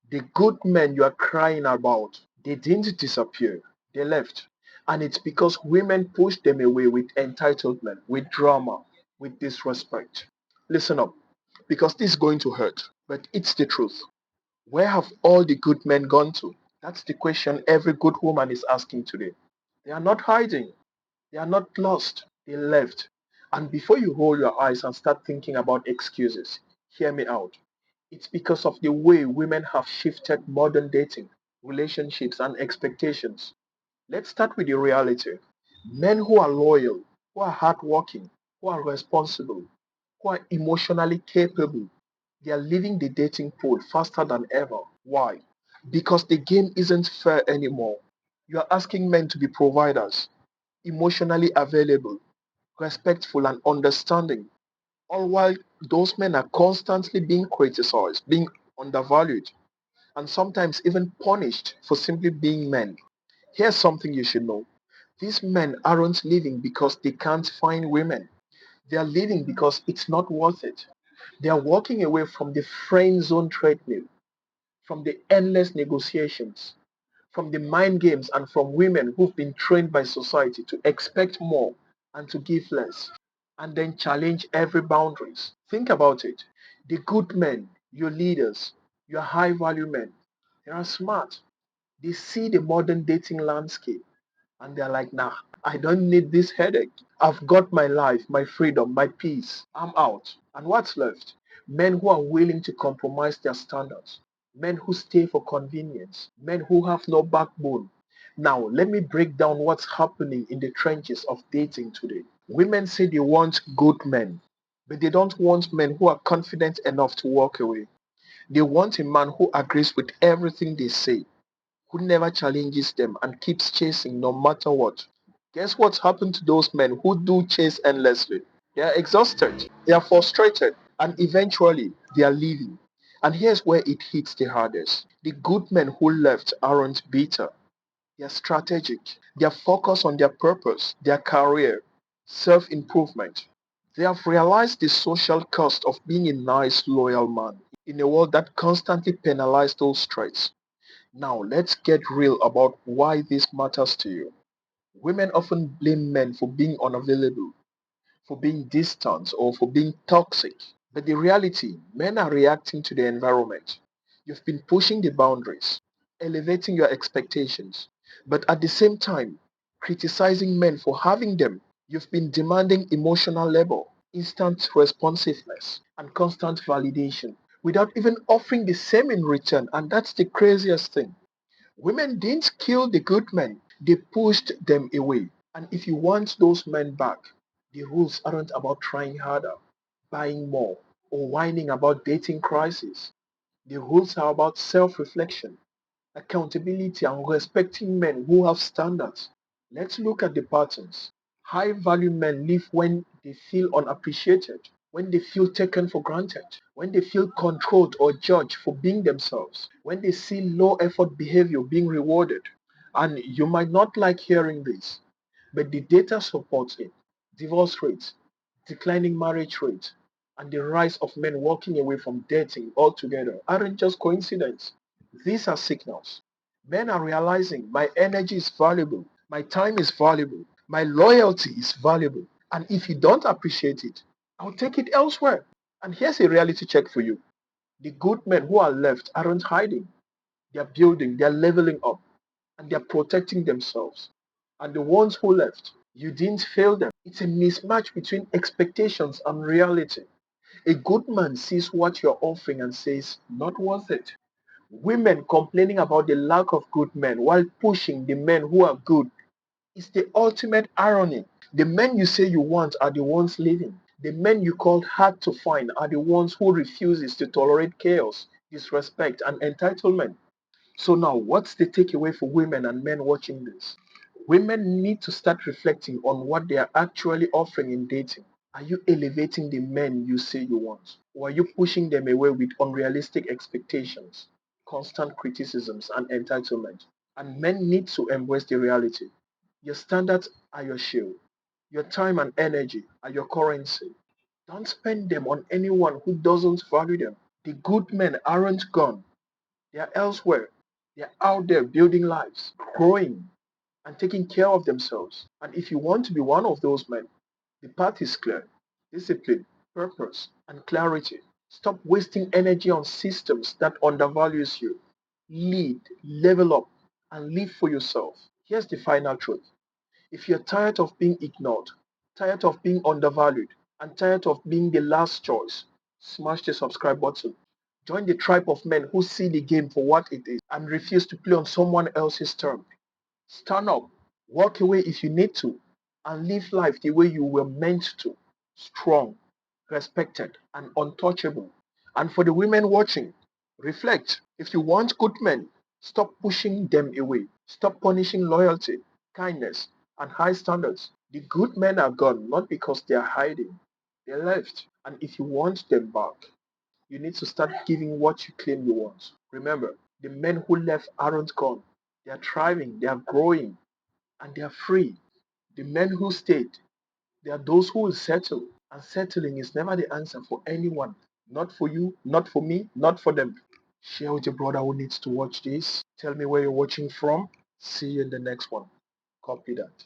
The good men you are crying about, they didn't disappear. They left. And it's because women pushed them away with entitlement, with drama, with disrespect. Listen up, because this is going to hurt, but it's the truth. Where have all the good men gone to? That's the question every good woman is asking today. They are not hiding. They are not lost. They left. And before you roll your eyes and start thinking about excuses, hear me out. It's because of the way women have shifted modern dating, relationships, and expectations. Let's start with the reality. Men who are loyal, who are hardworking, who are responsible, who are emotionally capable, they are leaving the dating pool faster than ever. Why? Because the game isn't fair anymore. You are asking men to be providers, emotionally available, respectful, and understanding, all while those men are constantly being criticized, being undervalued, and sometimes even punished for simply being men. Here's something you should know. These men aren't leaving because they can't find women. They are leaving because it's not worth it. They are walking away from the friend zone treadmill, from the endless negotiations, from the mind games, and from women who've been trained by society to expect more and to give less, and then challenge every boundaries. Think about it. The good men, your leaders, your high value men, they are smart. They see the modern dating landscape and they're like, nah, I don't need this headache. I've got my life, my freedom, my peace. I'm out. And what's left? Men who are willing to compromise their standards. Men who stay for convenience. Men who have no backbone. Now, let me break down what's happening in the trenches of dating today. Women say they want good men, but they don't want men who are confident enough to walk away. They want a man who agrees with everything they say, who never challenges them and keeps chasing no matter what. Guess what's happened to those men who do chase endlessly? They are exhausted, they are frustrated, and eventually they are leaving. And here's where it hits the hardest. The good men who left aren't bitter. They are strategic. They are focused on their purpose, their career, self-improvement. They have realized the social cost of being a nice, loyal man in a world that constantly penalizes those traits. Now, let's get real about why this matters to you. Women often blame men for being unavailable, for being distant, or for being toxic. But the reality, men are reacting to the environment. You've been pushing the boundaries, elevating your expectations, but at the same time, criticizing men for having them. You've been demanding emotional labor, instant responsiveness, and constant validation without even offering the same in return. And that's the craziest thing. Women didn't kill the good men, they pushed them away. And if you want those men back, the rules aren't about trying harder, buying more, or whining about dating crisis. The rules are about self reflection, accountability, and respecting men who have standards. Let's look at the patterns. High value men live when they feel unappreciated, when they feel taken for granted, when they feel controlled or judged for being themselves, when they see low effort behavior being rewarded. And you might not like hearing this, but the data supports it. Divorce rates, declining marriage rates, and the rise of men walking away from dating altogether aren't just coincidence. These are signals. Men are realizing my energy is valuable, my time is valuable, my loyalty is valuable. And if you don't appreciate it, I'll take it elsewhere. And here's a reality check for you. The good men who are left aren't hiding. They're building, they're leveling up, and they're protecting themselves. And the ones who left, you didn't fail them. It's a mismatch between expectations and reality. A good man sees what you're offering and says, not worth it. Women complaining about the lack of good men while pushing the men who are good is the ultimate irony. The men you say you want are the ones leaving. The men you called hard to find are the ones who refuses to tolerate chaos, disrespect, and entitlement. So now, what's the takeaway for women and men watching this? Women need to start reflecting on what they are actually offering in dating. Are you elevating the men you say you want? Or are you pushing them away with unrealistic expectations, constant criticisms, and entitlement? And men need to embrace the reality. Your standards are your shield. Your time and energy are your currency. Don't spend them on anyone who doesn't value them. The good men aren't gone. They are elsewhere. They are out there building lives, growing, and taking care of themselves. And if you want to be one of those men, the path is clear. Discipline, purpose, and clarity. Stop wasting energy on systems that undervalues you. Lead, level up, and live for yourself. Here's the final truth. If you're tired of being ignored, tired of being undervalued, and tired of being the last choice, smash the subscribe button. Join the tribe of men who see the game for what it is and refuse to play on someone else's terms. Stand up, walk away if you need to, and live life the way you were meant to. Strong, respected, and untouchable. And for the women watching, reflect. If you want good men, stop pushing them away. Stop punishing loyalty, kindness, and high standards. The good men are gone not because they are hiding. They left. And if you want them back, you need to start giving what you claim you want. Remember, the men who left aren't gone. They are thriving, they are growing, and they are free. The men who stayed, they are those who will settle. And settling is never the answer for anyone. Not for you, not for me, not for them. Share with your brother who needs to watch this. Tell me where you're watching from. See you in the next one. Copy that.